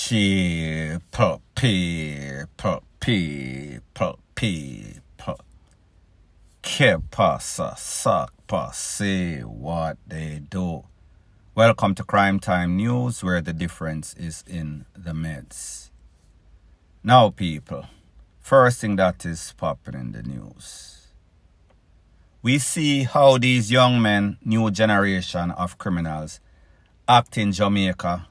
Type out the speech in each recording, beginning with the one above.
People. Que pasa, sakpa, say what they do. Welcome to Crime Time News, where the difference is in the meds. Now, people, first thing that is popping in the news. We see how these young men, new generation of criminals, act in Jamaica,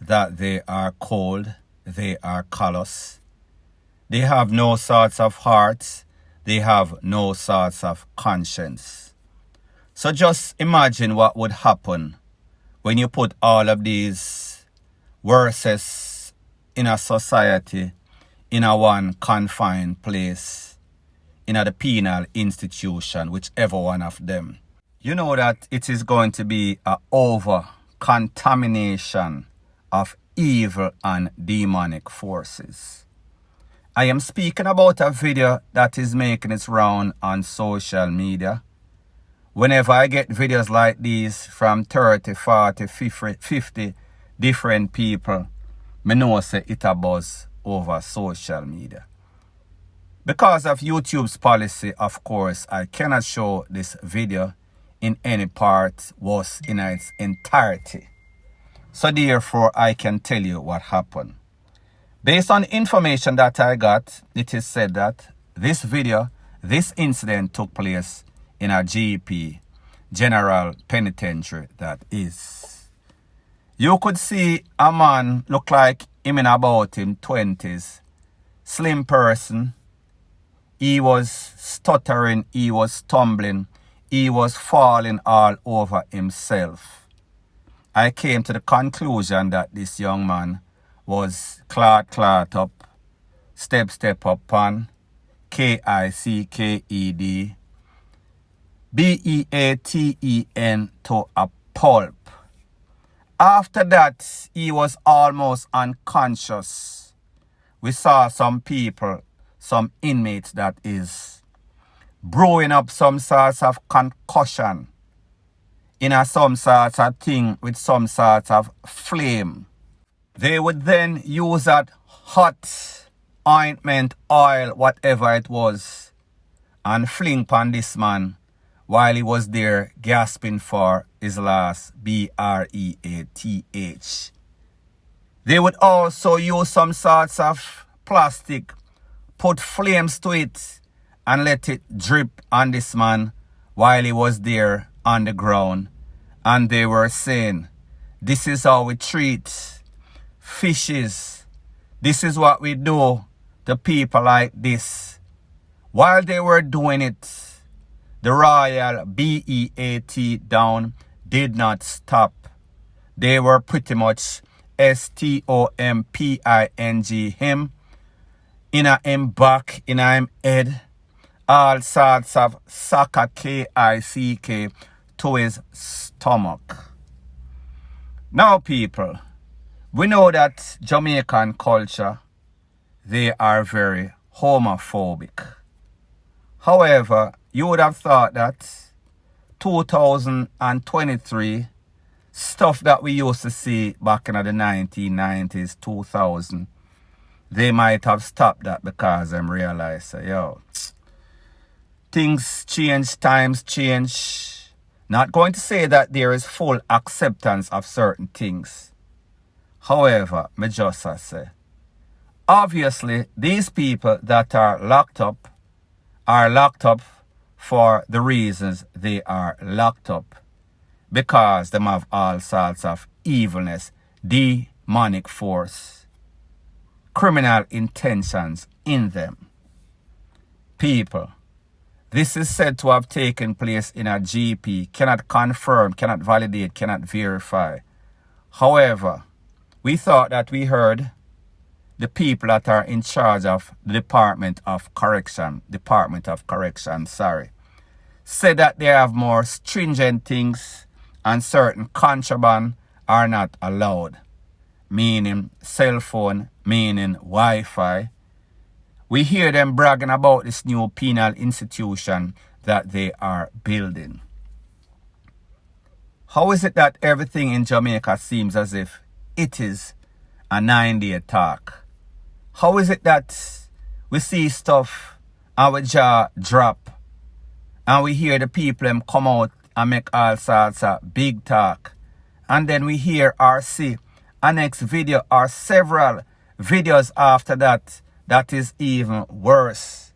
that they are cold, they are callous, they have no sorts of hearts, they have no sorts of conscience. So just imagine what would happen when you put all of these verses in a society, in a one confined place, in a penal institution, whichever one of them. You know that it is going to be an over-contamination of evil and demonic forces. I am speaking about a video that is making its round on social media. Whenever I get videos like these from 30, 40, 50 different people, I know say it a buzz over social media. Because of YouTube's policy, of course, I cannot show this video in any part was in its entirety. So therefore, I can tell you what happened. Based on information that I got, it is said that this incident took place in a GP, General Penitentiary, that is. You could see a man look like him in about his 20s, slim person. He was stuttering, he was stumbling, he was falling all over himself. I came to the conclusion that this young man was clot up, step up on, KICKED, BEATEN to a pulp. After that, he was almost unconscious. We saw some people, some inmates that is, brewing up some sorts of concussion in a some sorts of thing with some sorts of flame. They would then use that hot ointment, oil, whatever it was, and fling upon this man while he was there gasping for his last breath. They would also use some sorts of plastic, put flames to it, and let it drip on this man while he was there on the ground. And they were saying, this is how we treat fishes. This is what we do to people like this. While they were doing it, the royal BEAT down did not stop. They were pretty much STOMPING him, in a him back, in a him head, all sorts of soccer KICK to his stomach. Now, people, we know that Jamaican culture, they are very homophobic. However, you would have thought that 2023, stuff that we used to see back in the 1990s, 2000, they might have stopped that because they realized, things change, times change. Not going to say that there is full acceptance of certain things. However, me just say, obviously, these people that are locked up for the reasons they are locked up, because they have all sorts of evilness, demonic force, criminal intentions in them. People, this is said to have taken place in a GP, cannot confirm, cannot validate, cannot verify. However, we thought that we heard the people that are in charge of the Department of Correction, said that they have more stringent things and certain contraband are not allowed, meaning cell phone, meaning Wi-Fi. We hear them bragging about this new penal institution that they are building. How is it that everything in Jamaica seems as if it is a 9-day talk? How is it that we see stuff and we jaw drop and we hear the people them come out and make all sorts of big talk, and then we hear or see a next video or several videos after that that is even worse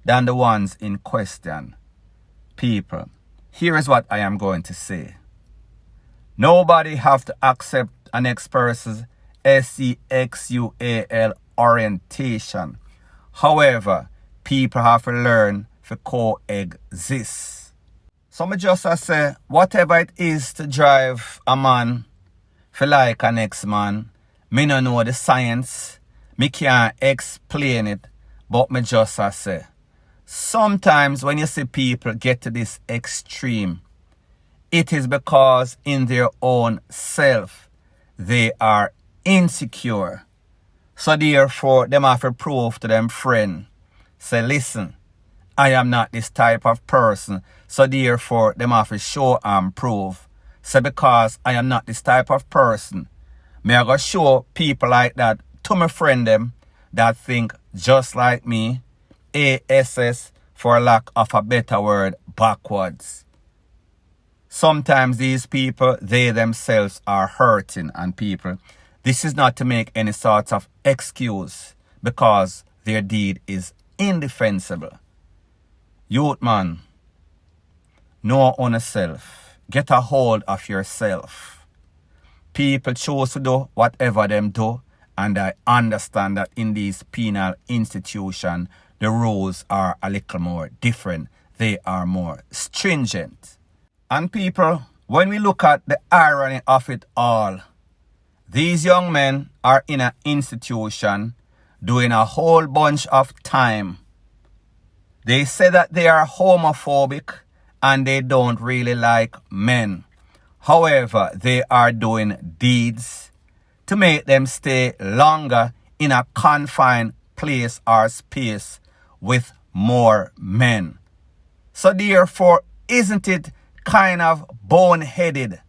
than the ones in question? People, here is what I am going to say. Nobody have to accept a next person's sexual orientation. However, people have to learn to coexist. So me just say, whatever it is to drive a man for like a next man, me no know the science, me can't explain it, but me just say, sometimes when you see people get to this extreme, it is because in their own self, they are insecure. So therefore, them have to prove to them friend, say, listen, I am not this type of person. So therefore, them have to show and prove. So because I am not this type of person, me I go show people like that to my friend them that think just like me, ASS for lack of a better word, backwards. Sometimes these people, they themselves are hurting, and people, this is not to make any sort of excuse because their deed is indefensible. Youth man, know on yourself. Get a hold of yourself. People choose to do whatever them do, and I understand that in these penal institutions, the rules are a little more different. They are more stringent. And people, when we look at the irony of it all, these young men are in an institution doing a whole bunch of time. They say that they are homophobic and they don't really like men. However, they are doing deeds to make them stay longer in a confined place or space with more men. So therefore, isn't it kind of boneheaded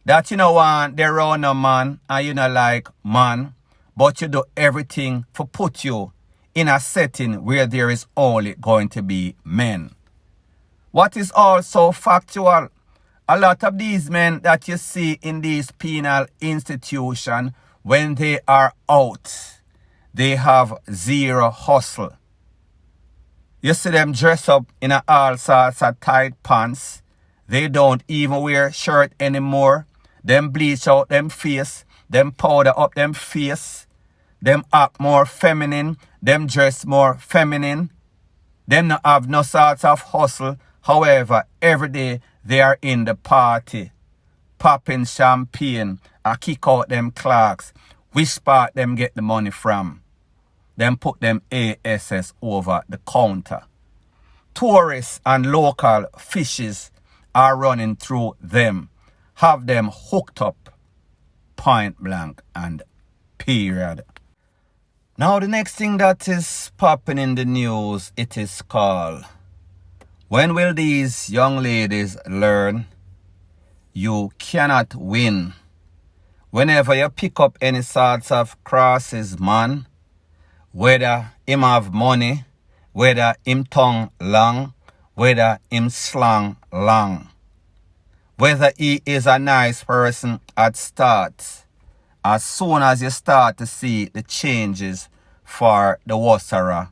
that you know want they run a man and you know like man, but you do everything to put you in a setting where there is only going to be men? What is also factual, a lot of these men that you see in these penal institutions, when they are out, they have zero hustle. You see them dress up in all sorts of tight pants. They don't even wear shirt anymore. Them bleach out them face. Them powder up them face. Them act more feminine. Them dress more feminine. Them not have no sorts of hustle. However, every day they are in the party, popping champagne, and kick out them clerks. Which part them get the money from? Them put them ASS over the counter. Tourists and local fishes are running through them. Have them hooked up, point blank and period. Now the next thing that is popping in the news, it is called, when will these young ladies learn you cannot win? Whenever you pick up any sorts of crosses, man, whether him have money, whether him tongue long, whether him slang long, whether he is a nice person at start, as soon as you start to see the changes for the Wassara,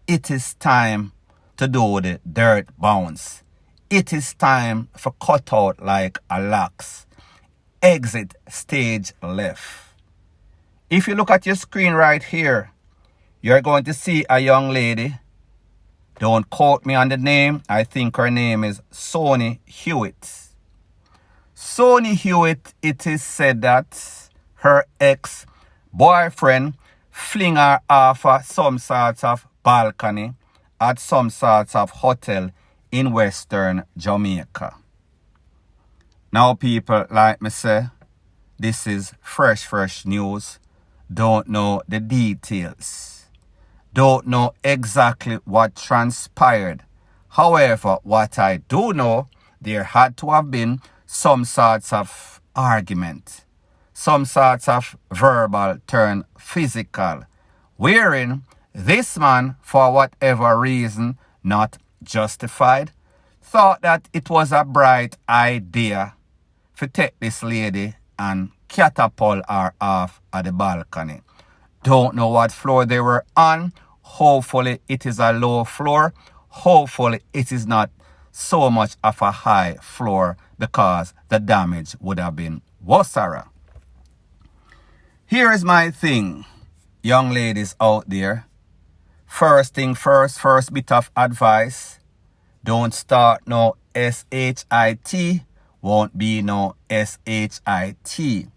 it is time to do the dirt bounce. It is time for cut out like a lax. Exit stage left. If you look at your screen right here, you're going to see a young lady. Don't quote me on the name. I think her name is Sony Hewitt. Sony Hewitt, it is said that her ex-boyfriend fling her off some sort of balcony at some sort of hotel in Western Jamaica. Now people, like me say, this is fresh news. Don't know the details. Don't know exactly what transpired. However, what I do know, there had to have been some sorts of argument, some sorts of verbal turn physical, wherein this man, for whatever reason not justified, thought that it was a bright idea to take this lady and catapult her off at the balcony. Don't know what floor they were on. Hopefully it is a low floor. Hopefully it is not so much of a high floor, because the damage would have been worse. Here is my thing, young ladies out there. First thing first bit of advice. Don't start no SHIT, won't be no SHIT.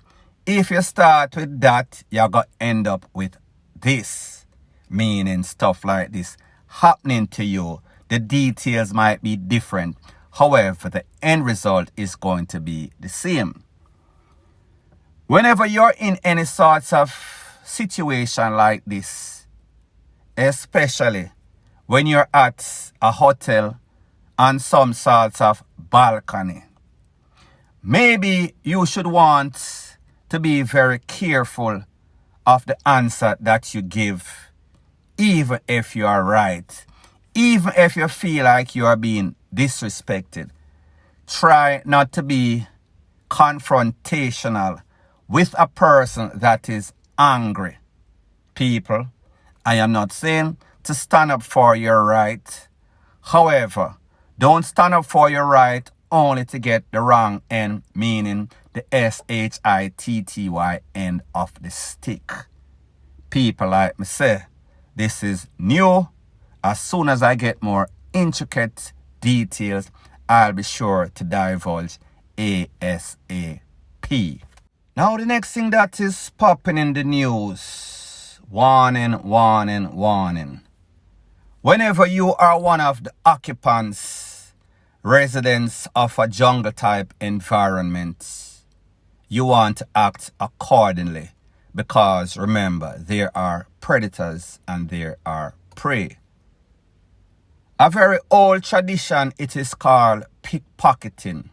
If you start with that, you're going to end up with this, meaning stuff like this happening to you. The details might be different. However, the end result is going to be the same. Whenever you're in any sorts of situation like this, especially when you're at a hotel on some sorts of balcony, maybe you should want to be very careful of the answer that you give, even if you are right, even if you feel like you are being disrespected. Try not to be confrontational with a person that is angry. People, I am not saying to stand up for your right. However, don't stand up for your right only to get the wrong end, meaning the SHITTY end of the stick. People like me say, this is new. As soon as I get more intricate details, I'll be sure to divulge ASAP. Now the next thing that is popping in the news. Warning, warning, warning. Whenever you are one of the occupants, residents of a jungle type environment, you want to act accordingly, because remember, there are predators and there are prey. A very old tradition, it is called pickpocketing.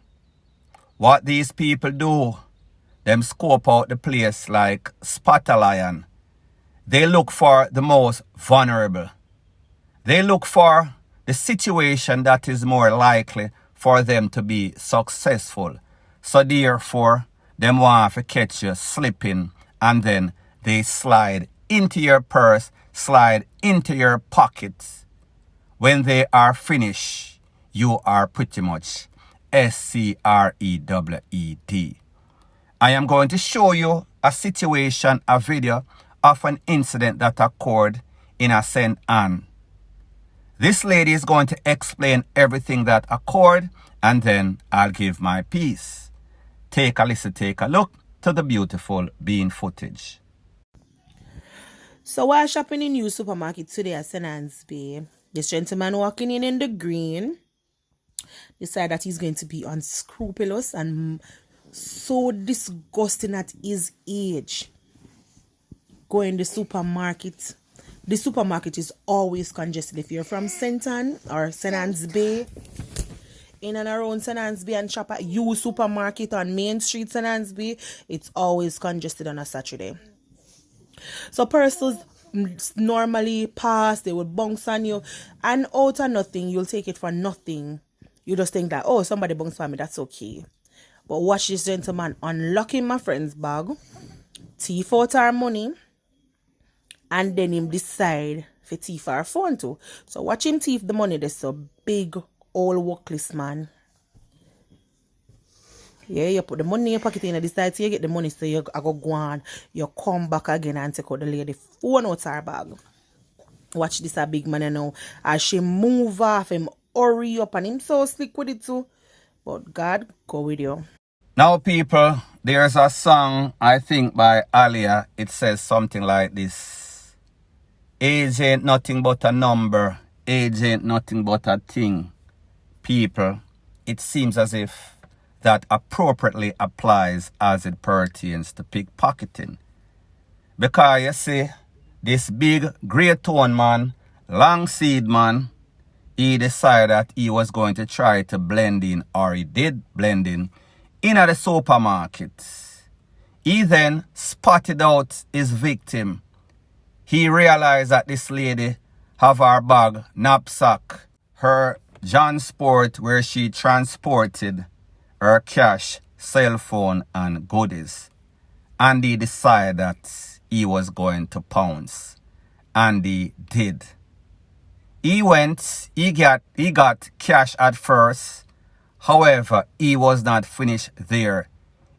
What these people do, them scope out the place like spot a lion. They look for the most vulnerable. They look for the situation that is more likely for them to be successful. So therefore, them want to catch you slipping, and then they slide into your purse, slide into your pockets. When they are finished, you are pretty much SCREWED. I am going to show you a situation, a video of an incident that occurred in a St. Anne. This lady is going to explain everything that occurred, and then I'll give my piece. Take a listen, take a look to the beautiful bean footage. So while shopping in new supermarket today at St. Anne's Bay, this gentleman walking in the green decided that he's going to be unscrupulous and so disgusting at his age. Go in the supermarket. The supermarket is always congested. If you're from St. Anne or St. Anne's Bay, in and around St. Anne's Bay, and shop at U supermarket on Main Street, St. Anne's Bay, it's always congested on a Saturday. So persons normally pass, they would bounce on you, and out of nothing, you'll take it for nothing. You just think that, oh, somebody bounced on me, that's okay. But watch this gentleman unlocking my friend's bag, thief out her money, and then him decide to thief her phone too. So watch him thief the money. There's a big old workless man. Yeah, you put the money in your pocket and you decide to get the money, so you go on, you come back again and take out the lady phone out her bag. Watch this a big man now. As she move off, him hurry up, and him so slick with it too. But God go with you. Now people, there's a song, I think by Alia. It says something like this. Age ain't nothing but a number. Age ain't nothing but a thing. People, it seems as if that appropriately applies as it pertains to pickpocketing. Because you see, this big grey tone man, long seed man, he decided that he was going to try to blend in, or he did blend in at the supermarket. He then spotted out his victim. He realized that this lady have her bag, knapsack, her John Sport where she transported her cash, cell phone and goodies. And he decided that he was going to pounce. And he did. He got cash at first. However, he was not finished there.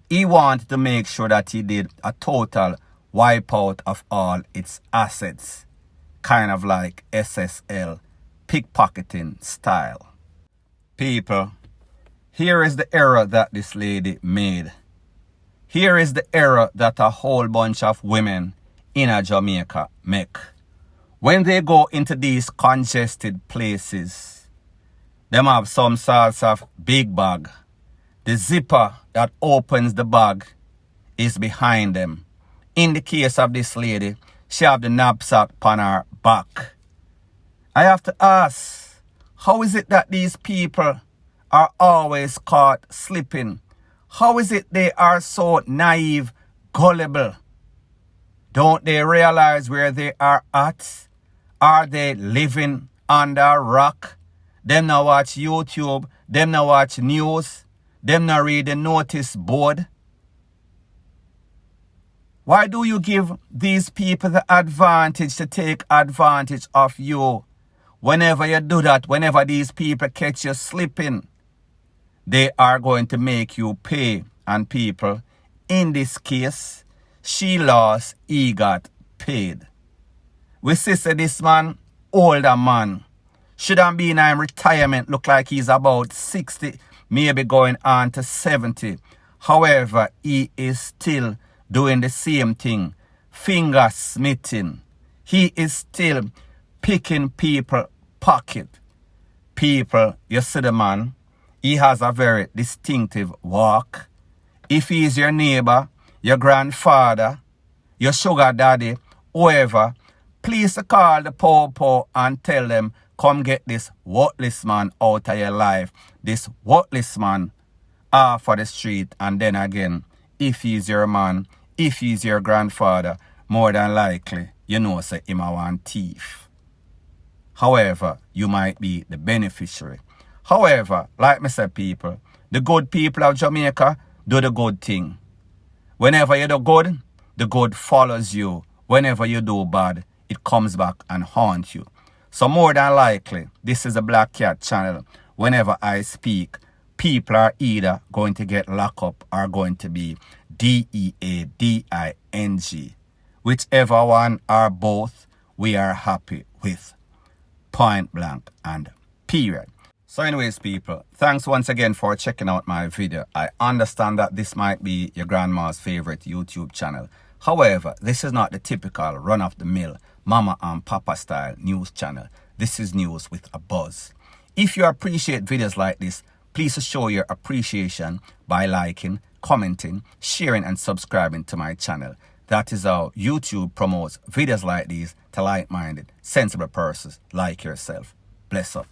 He wanted to make sure that he did a total wipeout of all its assets. Kind of like SSL, pickpocketing style. People, here is the error that this lady made. Here is the error that a whole bunch of women in Jamaica make. When they go into these congested places, them have some sorts of big bag. The zipper that opens the bag is behind them. In the case of this lady, she have the knapsack on her back. I have to ask, how is it that these people are always caught slipping? How is it they are so naive, gullible? Don't they realize where they are at? Are they living under a rock? Them not watch YouTube. Them not watch news. Them not read the notice board. Why do you give these people the advantage to take advantage of you? Whenever you do that, whenever these people catch you slipping, they are going to make you pay. And people, in this case, she lost, he got paid. We see this man, older man, shouldn't be in retirement, look like he's about 60, maybe going on to 70. However, he is still doing the same thing, finger smithing. He is still picking people pocket. People, you see the man, he has a very distinctive walk. If he is your neighbor, your grandfather, your sugar daddy, whoever, please call the po and tell them, come get this worthless man out of your life. This worthless man off of the street. And then again, if he's your man, if he's your grandfather, more than likely, you know, say him a one thief. However, you might be the beneficiary. However, like me say, people, the good people of Jamaica do the good thing. Whenever you do good, the good follows you. Whenever you do bad, it comes back and haunts you. So more than likely, this is a Black Cat channel. Whenever I speak, people are either going to get locked up or going to be DEADING. Whichever one or both, we are happy with. Point blank and period. So anyways, people, thanks once again for checking out my video. I understand that this might be your grandma's favorite YouTube channel. However, this is not the typical run-of-the-mill mama and papa style news channel. This is news with a buzz. If you appreciate videos like this, please show your appreciation by liking, commenting, sharing and subscribing to my channel. That is how YouTube promotes videos like these to like-minded, sensible persons like yourself. Bless up.